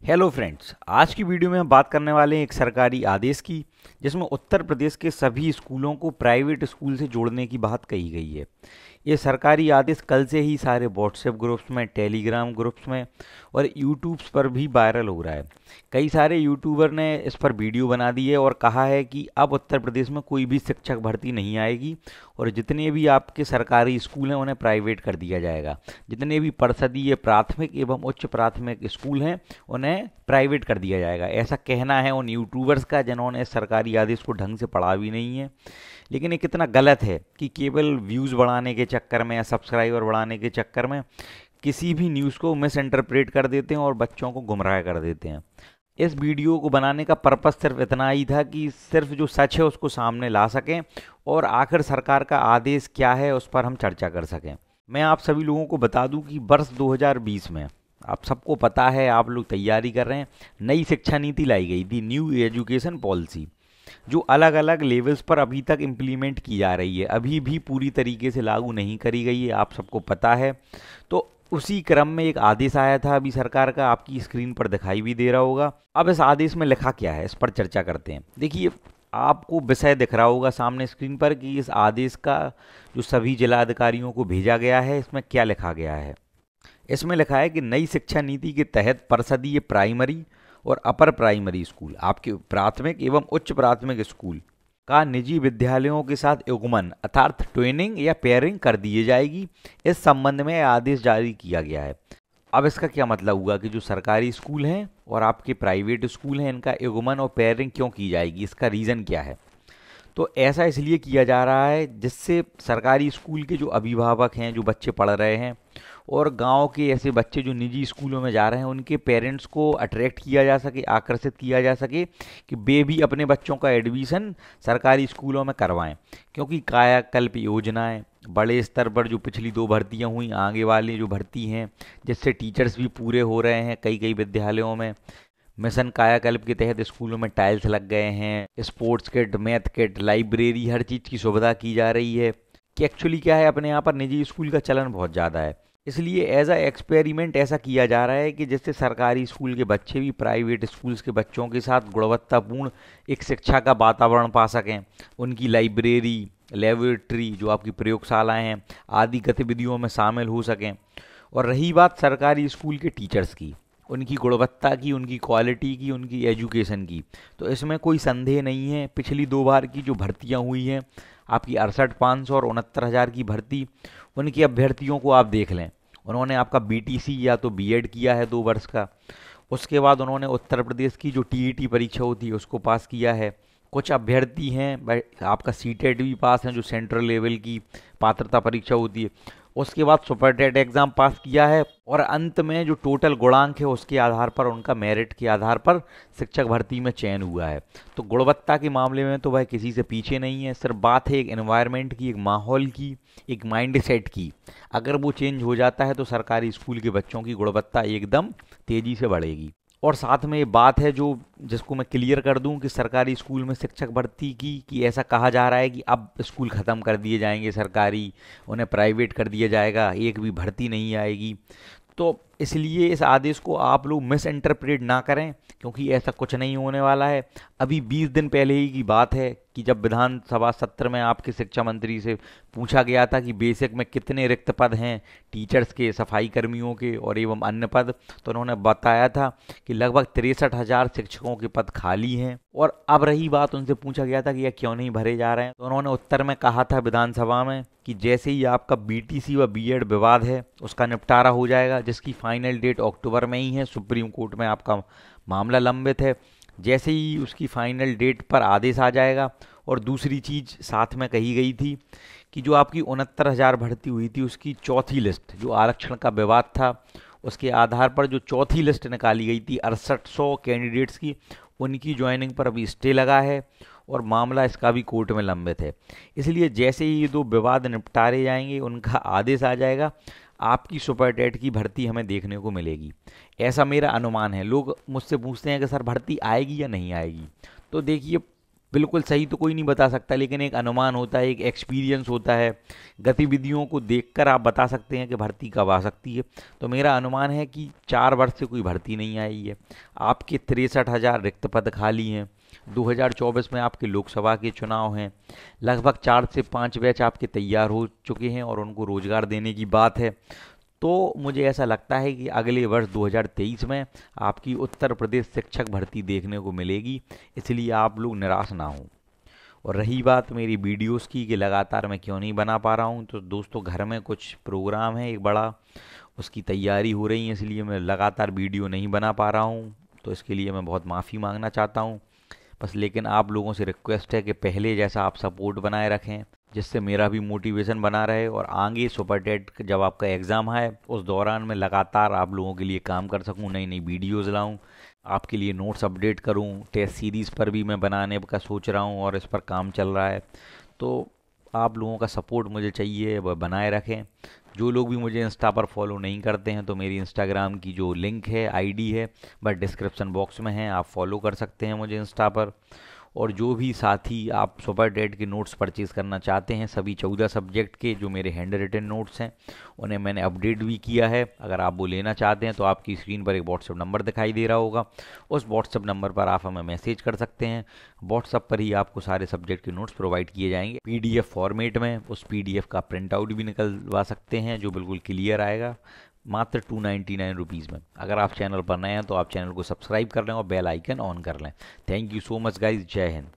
Hello friends, आज की video में हम बात करने वाले हैं एक सरकारी आदेश की, जिसमें उत्तर प्रदेश के सभी स्कूलों को प्राइवेट स्कूल से जोड़ने की बात कही गई है। ये सरकारी आदेश कल से ही सारे व्हाट्सएप ग्रुप्स में, टेलीग्राम ग्रुप्स में और यूट्यूब्स पर भी वायरल हो रहा है। कई सारे यूट्यूबर ने इस पर वीडियो बना दी है और कहा है कि अब उत्तर प्रदेश में कोई भी शिक्षक भर्ती नहीं आएगी और जितने भी आपके सरकारी स्कूल हैं उन्हें प्राइवेट कर दिया जाएगा। जितने भी परिषदीय प्राथमिक एवं उच्च प्राथमिक स्कूल हैं उन्हें प्राइवेट कर दिया जाएगा। ऐसा कहना है उन यूट्यूबर्स का जिन्होंने इस सरकारी आदेश को ढंग से पढ़ा भी नहीं है। लेकिन ये कितना गलत है कि केवल व्यूज़ बढ़ाने के चक्कर में या सब्सक्राइबर बढ़ाने के चक्कर में किसी भी न्यूज़ को मिस इंटरप्रेट कर देते हैं और बच्चों को गुमराह कर देते हैं। इस वीडियो को बनाने का पर्पस सिर्फ इतना ही था कि सिर्फ जो सच है उसको सामने ला सकें और आखिर सरकार का आदेश क्या है उस पर हम चर्चा कर सकें। मैं आप सभी लोगों को बता दूं कि वर्ष 2020 में आप सबको पता है, आप लोग तैयारी कर रहे हैं, नई शिक्षा नीति लाई गई थी, न्यू एजुकेशन पॉलिसी, जो अलग अलग लेवल्स पर अभी तक इम्प्लीमेंट की जा रही है। अभी भी पूरी तरीके से लागू नहीं करी गई है, आप सबको पता है। तो उसी क्रम में एक आदेश आया था अभी सरकार का, आपकी स्क्रीन पर दिखाई भी दे रहा होगा। अब इस आदेश में लिखा क्या है, इस पर चर्चा करते हैं। देखिए, आपको विषय दिख रहा होगा सामने स्क्रीन पर कि इस आदेश का जो सभी जिलाधिकारियों को भेजा गया है, इसमें क्या लिखा गया है। इसमें लिखा है कि नई शिक्षा नीति के तहत परिषदीय प्राइमरी और अपर प्राइमरी स्कूल, आपके प्राथमिक एवं उच्च प्राथमिक स्कूल का निजी विद्यालयों के साथ युग्मन अर्थात ट्वेनिंग या पेयरिंग कर दिए जाएगी। इस संबंध में आदेश जारी किया गया है। अब इसका क्या मतलब हुआ कि जो सरकारी स्कूल हैं और आपके प्राइवेट स्कूल हैं, इनका युग्मन और पेयरिंग क्यों की जाएगी, इसका रीज़न क्या है। तो ऐसा इसलिए किया जा रहा है जिससे सरकारी स्कूल के जो अभिभावक हैं, जो बच्चे पढ़ रहे हैं, और गांव के ऐसे बच्चे जो निजी स्कूलों में जा रहे हैं, उनके पेरेंट्स को अट्रैक्ट किया जा सके, आकर्षित किया जा सके कि वे भी अपने बच्चों का एडमिशन सरकारी स्कूलों में करवाएं। क्योंकि कायाकल्प योजनाएं, बड़े स्तर पर जो पिछली 2 भर्तियां हुई, आगे वाली जो भर्ती हैं, जिससे टीचर्स भी पूरे हो रहे हैं कई कई विद्यालयों में। मिशन कायाकल्प के तहत स्कूलों में टाइल्स लग गए हैं, sports kit, math kit, library, हर चीज़ की सुविधा की जा रही है। कि एक्चुअली क्या है, अपने यहाँ पर निजी स्कूल का चलन बहुत ज़्यादा है, इसलिए एज अ एक्सपेरिमेंट ऐसा किया जा रहा है कि जिससे सरकारी स्कूल के बच्चे भी प्राइवेट स्कूल्स के बच्चों के साथ गुणवत्तापूर्ण एक शिक्षा का वातावरण पा सकें। उनकी लाइब्रेरी, लेबोरेटरी, जो आपकी प्रयोगशालाएँ हैं, आदि गतिविधियों में शामिल हो सकें। और रही बात सरकारी स्कूल के टीचर्स की, उनकी गुणवत्ता की, उनकी क्वालिटी की, उनकी एजुकेशन की, तो इसमें कोई संदेह नहीं है। पिछली 2 बार की जो भर्तियां हुई हैं, आपकी 68,500 और 69,000 की भर्ती, उनके अभ्यर्थियों को आप देख लें। उन्होंने आपका बीटीसी या तो बीएड किया है 2 वर्ष का, उसके बाद उन्होंने उत्तर प्रदेश की जो टीईटी परीक्षा होती है उसको पास किया है। कुछ अभ्यर्थी हैं आपका सीटेट भी पास हैं, जो सेंट्रल लेवल की पात्रता परीक्षा होती है, उसके बाद सुपर टेट एग्ज़ाम पास किया है, और अंत में जो टोटल गुणांक है उसके आधार पर, उनका मेरिट के आधार पर शिक्षक भर्ती में चयन हुआ है। तो गुणवत्ता के मामले में तो वह किसी से पीछे नहीं है। सिर्फ बात है एक एनवायरनमेंट की, एक माहौल की, एक माइंड सेट की। अगर वो चेंज हो जाता है तो सरकारी स्कूल के बच्चों की गुणवत्ता एकदम तेज़ी से बढ़ेगी। और साथ में ये बात है जो जिसको मैं क्लियर कर दूं कि सरकारी स्कूल में शिक्षक भर्ती की कि ऐसा कहा जा रहा है कि अब स्कूल ख़त्म कर दिए जाएंगे सरकारी, उन्हें प्राइवेट कर दिया जाएगा, एक भी भर्ती नहीं आएगी। तो इसलिए इस आदेश को आप लोग मिस इंटरप्रेट ना करें, क्योंकि ऐसा कुछ नहीं होने वाला है। अभी 20 दिन पहले ही की बात है कि जब विधानसभा सत्र में आपके शिक्षा मंत्री से पूछा गया था कि बेसिक में कितने रिक्त पद हैं टीचर्स के, सफाई कर्मियों के और एवं अन्य पद, तो उन्होंने बताया था कि लगभग 63,000 शिक्षकों के पद खाली हैं। और अब रही बात, उनसे पूछा गया था कि यह क्यों नहीं भरे जा रहे हैं, तो उन्होंने उत्तर में कहा था विधानसभा में कि जैसे ही आपका बीटीसी व बीएड विवाद है उसका निपटारा हो जाएगा, जिसकी फाइनल डेट अक्टूबर में ही है, सुप्रीम कोर्ट में आपका मामला लंबित है, जैसे ही उसकी फाइनल डेट पर आदेश आ जाएगा। और दूसरी चीज़ साथ में कही गई थी कि जो आपकी 69,000 भर्ती हुई थी उसकी चौथी लिस्ट, जो आरक्षण का विवाद था उसके आधार पर जो चौथी लिस्ट निकाली गई थी 6800 कैंडिडेट्स की, उनकी ज्वाइनिंग पर अभी स्टे लगा है और मामला इसका भी कोर्ट में लंबित है। इसलिए जैसे ही ये 2 विवाद निपटारे जाएंगे, उनका आदेश आ जाएगा, आपकी सुपर टेट की भर्ती हमें देखने को मिलेगी। ऐसा मेरा अनुमान है। लोग मुझसे पूछते हैं कि सर भर्ती आएगी या नहीं आएगी, तो देखिए बिल्कुल सही तो कोई नहीं बता सकता, लेकिन एक अनुमान होता है, एक एक्सपीरियंस होता है, गतिविधियों को देखकर आप बता सकते हैं कि भर्ती कब आ सकती है। तो मेरा अनुमान है कि 4 वर्ष से कोई भर्ती नहीं आई है। आपके 63,000 रिक्त पद खाली हैं। 2024 में आपके लोकसभा के चुनाव हैं। लगभग 4 से 5 बैच आपके तैयार हो चुके हैं और उनको रोजगार देने की बात है। तो मुझे ऐसा लगता है कि अगले वर्ष 2023 में आपकी उत्तर प्रदेश शिक्षक भर्ती देखने को मिलेगी, इसलिए आप लोग निराश ना हों। और रही बात मेरी वीडियोस की कि लगातार मैं क्यों नहीं बना पा रहा हूँ, तो दोस्तों घर में कुछ प्रोग्राम है एक बड़ा, उसकी तैयारी हो रही है, इसलिए मैं लगातार वीडियो नहीं बना पा रहा हूँ। तो इसके लिए मैं बहुत माफ़ी मांगना चाहता हूँ। बस लेकिन आप लोगों से रिक्वेस्ट है कि पहले जैसा आप सपोर्ट बनाए रखें, जिससे मेरा भी मोटिवेशन बना रहे और आगे सुपर टेट जब आपका एग्ज़ाम है उस दौरान मैं लगातार आप लोगों के लिए काम कर सकूं, नई नई वीडियोज़ लाऊं, आपके लिए नोट्स अपडेट करूं। टेस्ट सीरीज़ पर भी मैं बनाने का सोच रहा हूं और इस पर काम चल रहा है। तो आप लोगों का सपोर्ट मुझे चाहिए, वह बनाए रखें। जो लोग भी मुझे इंस्टा पर फॉलो नहीं करते हैं तो मेरी इंस्टाग्राम की जो लिंक है, आईडी है, बस डिस्क्रिप्शन बॉक्स में है, आप फॉलो कर सकते हैं मुझे इंस्टा पर। और जो भी साथी आप सुपर टेट के नोट्स परचेज़ करना चाहते हैं, सभी 14 सब्जेक्ट के जो मेरे हैंड रिटन नोट्स हैं उन्हें मैंने अपडेट भी किया है। अगर आप वो लेना चाहते हैं तो आपकी स्क्रीन पर एक व्हाट्सएप नंबर दिखाई दे रहा होगा, उस व्हाट्सएप नंबर पर आप हमें मैसेज कर सकते हैं। व्हाट्सएप पर ही आपको सारे सब्जेक्ट के नोट्स प्रोवाइड किए जाएंगे पीडीएफ फॉर्मेट में। उस पीडीएफ का प्रिंट आउट भी निकलवा सकते हैं जो बिल्कुल क्लियर आएगा, मात्र 299 रुपीज़ में। अगर आप चैनल पर नए हैं तो आप चैनल को सब्सक्राइब कर लें और बेल आइकन ऑन कर लें। Thank you so much guys, जय हिंद।